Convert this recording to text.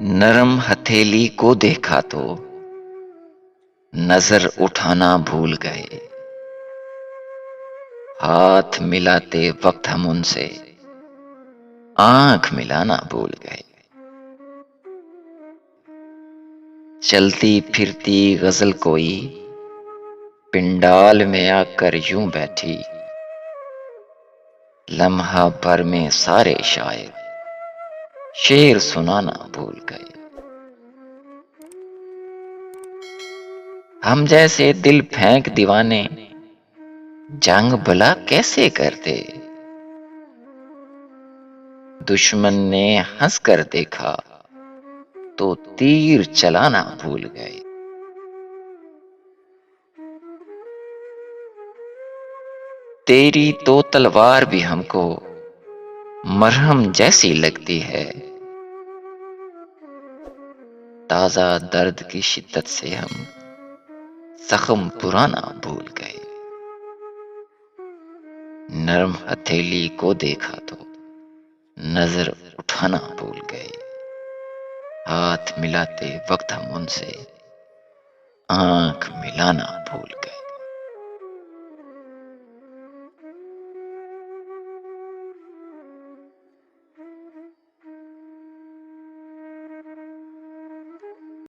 नरम हथेली को देखा तो नजर उठाना भूल गए। हाथ मिलाते वक्त हम उनसे आंख मिलाना भूल गए। चलती फिरती गजल कोई पिंडाल में आकर यूं बैठी। लम्हा भर में सारे शायर शेर सुनाना भूल गए। हम जैसे दिल फेंक दीवाने जंग भला कैसे करते। दुश्मन ने हंस कर देखा तो तीर चलाना भूल गए। तेरी तो तलवार भी हमको मरहम जैसी लगती है। ताजा दर्द की शिद्दत से हम जख्म पुराना भूल गए। नरम हथेली को देखा तो नजर उठाना भूल गए। हाथ मिलाते वक्त हम उनसे आंख मिलाना भूल गए।